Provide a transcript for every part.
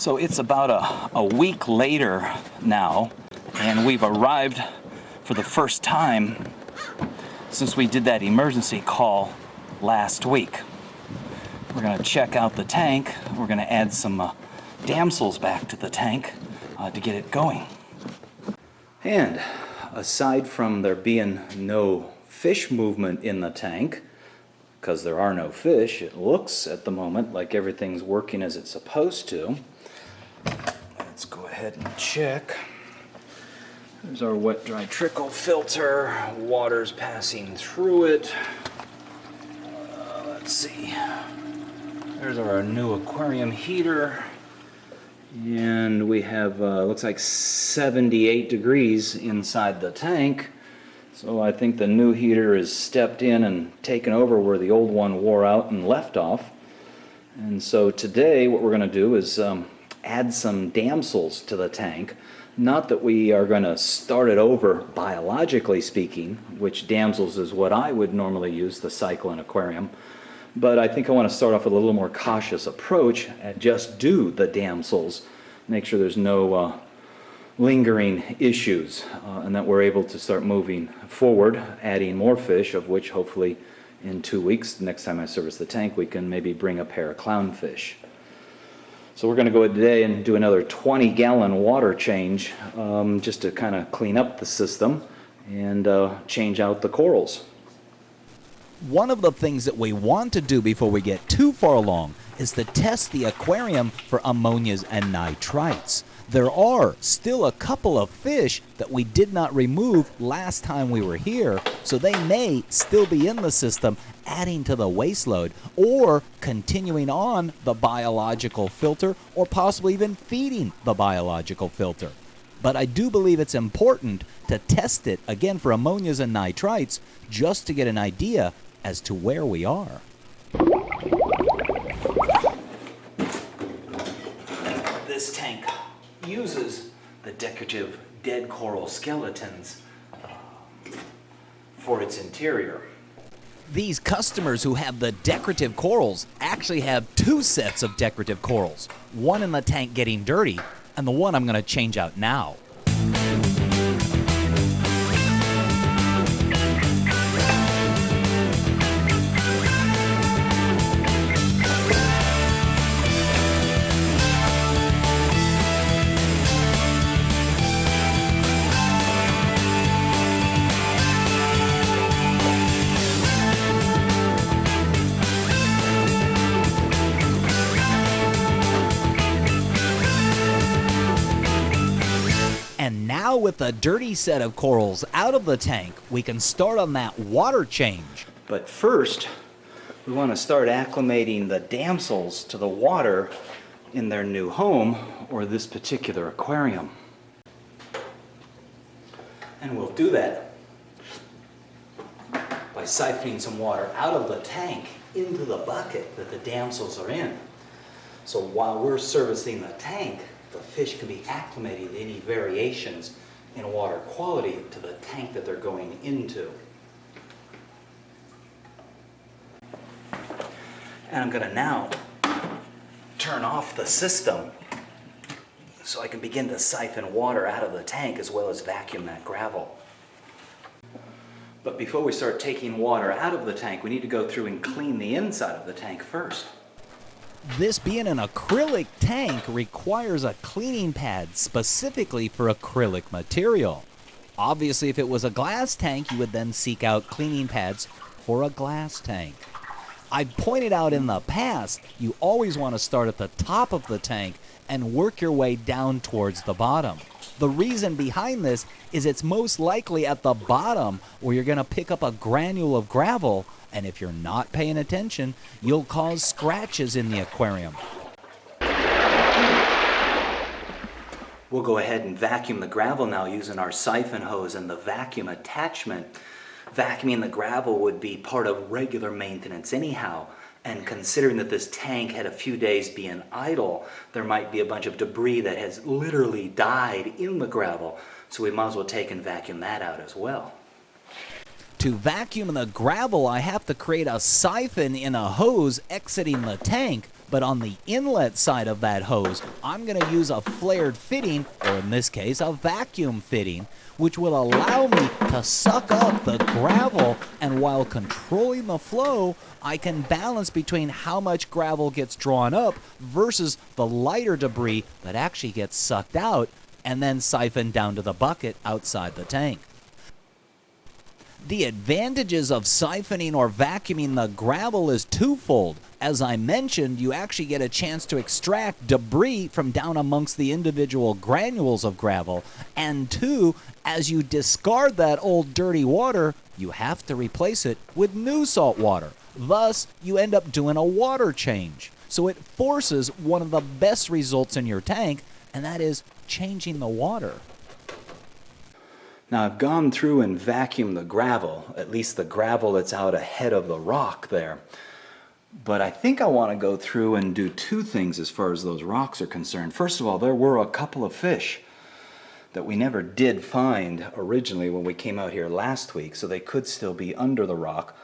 So it's about a week later now, and we've arrived for the first time since we did that emergency call last week. We're going to check out the tank. We're going to add some damsels back to the tank to get it going. And aside from there being no fish movement in the tank, because there are no fish, it looks at the moment like everything's working as it's supposed to. Let's go ahead and check. There's our wet dry trickle filter. Water's passing through it. Let's see. There's our new aquarium heater. And we have, looks like 78 degrees inside the tank. So I think the new heater has stepped in and taken over where the old one wore out and left off. And so today what we're going to do is add some damsels to the tank. Not that we are going to start it over biologically speaking, which damsels is what I would normally use, the cycle in aquarium. But I think I want to start off with a little more cautious approach and just do the damsels. Make sure there's no lingering issues and that we're able to start moving forward, adding more fish, of which hopefully in 2 weeks, next time I service the tank, we can maybe bring a pair of clownfish. So we're going to go today and do another 20-gallon water change just to kind of clean up the system and change out the corals. One of the things that we want to do before we get too far along is to test the aquarium for ammonias and nitrites. There are still a couple of fish that we did not remove last time we were here, so they may still be in the system, adding to the waste load or continuing on the biological filter or possibly even feeding the biological filter. But I do believe it's important to test it again for ammonias and nitrites just to get an idea as to where we are. This tank uses the decorative dead coral skeletons for its interior. These customers who have the decorative corals actually have two sets of decorative corals, one in the tank getting dirty and the one I'm going to change out now. And now with the dirty set of corals out of the tank, we can start on that water change. But first, we want to start acclimating the damsels to the water in their new home, or this particular aquarium. And we'll do that by siphoning some water out of the tank into the bucket that the damsels are in. So while we're servicing the tank, the fish can be acclimated to any variations in water quality to the tank that they're going into. And I'm going to now turn off the system so I can begin to siphon water out of the tank as well as vacuum that gravel. But before we start taking water out of the tank, we need to go through and clean the inside of the tank first. This being an acrylic tank requires a cleaning pad specifically for acrylic material. Obviously, if it was a glass tank, you would then seek out cleaning pads for a glass tank. I've pointed out in the past, you always want to start at the top of the tank and work your way down towards the bottom. The reason behind this is it's most likely at the bottom where you're going to pick up a granule of gravel, and if you're not paying attention, you'll cause scratches in the aquarium. We'll go ahead and vacuum the gravel now using our siphon hose and the vacuum attachment. Vacuuming the gravel would be part of regular maintenance anyhow, and considering that this tank had a few days being idle, there might be a bunch of debris that has literally died in the gravel, so we might as well take and vacuum that out as well. To vacuum the gravel, I have to create a siphon in a hose exiting the tank But on the inlet side of that hose, I'm going to use a flared fitting, or in this case, a vacuum fitting, which will allow me to suck up the gravel, and while controlling the flow, I can balance between how much gravel gets drawn up versus the lighter debris that actually gets sucked out and then siphoned down to the bucket outside the tank. The advantages of siphoning or vacuuming the gravel is twofold. As I mentioned, you actually get a chance to extract debris from down amongst the individual granules of gravel. And two, as you discard that old dirty water, you have to replace it with new salt water. Thus, you end up doing a water change. So it forces one of the best results in your tank, and that is changing the water. Now I've gone through and vacuumed the gravel, at least the gravel that's out ahead of the rock there. But I think I want to go through and do two things as far as those rocks are concerned. First of all, there were a couple of fish that we never did find originally when we came out here last week, so they could still be under the rock.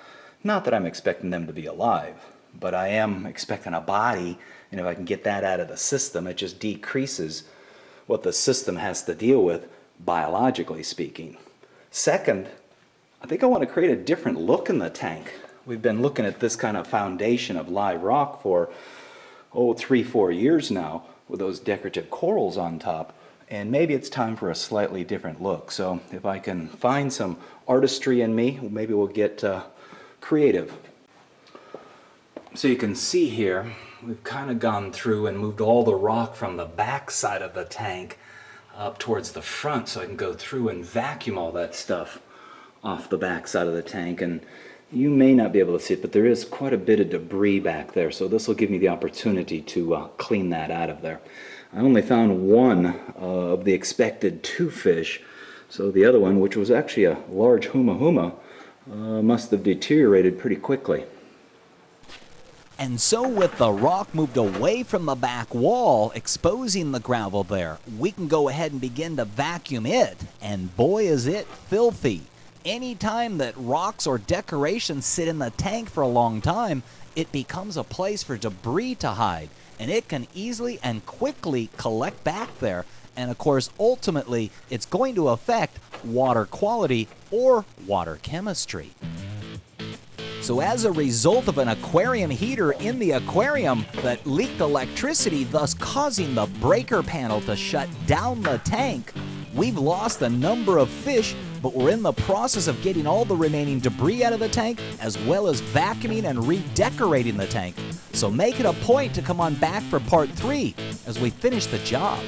Not that I'm expecting them to be alive, but I am expecting a body, and if I can get that out of the system, it just decreases what the system has to deal with, biologically speaking. Second, I think I want to create a different look in the tank. We've been looking at this kind of foundation of live rock for 3-4 years now with those decorative corals on top, and maybe it's time for a slightly different look. So if I can find some artistry in me, maybe we'll get creative. So you can see here, we've kind of gone through and moved all the rock from the back side of the tank up towards the front, so I can go through and vacuum all that stuff off the back side of the tank. And you may not be able to see it, but there is quite a bit of debris back there, so this will give me the opportunity to clean that out of there. I only found one of the expected 2 fish, so the other one, which was actually a large huma, must have deteriorated pretty quickly. And so with the rock moved away from the back wall, exposing the gravel there, we can go ahead and begin to vacuum it, and boy is it filthy. Anytime that rocks or decorations sit in the tank for a long time, it becomes a place for debris to hide, and it can easily and quickly collect back there. And of course, ultimately, it's going to affect water quality or water chemistry. So as a result of an aquarium heater in the aquarium that leaked electricity, thus causing the breaker panel to shut down the tank, we've lost a number of fish, but we're in the process of getting all the remaining debris out of the tank, as well as vacuuming and redecorating the tank. So make it a point to come on back for part 3 as we finish the job.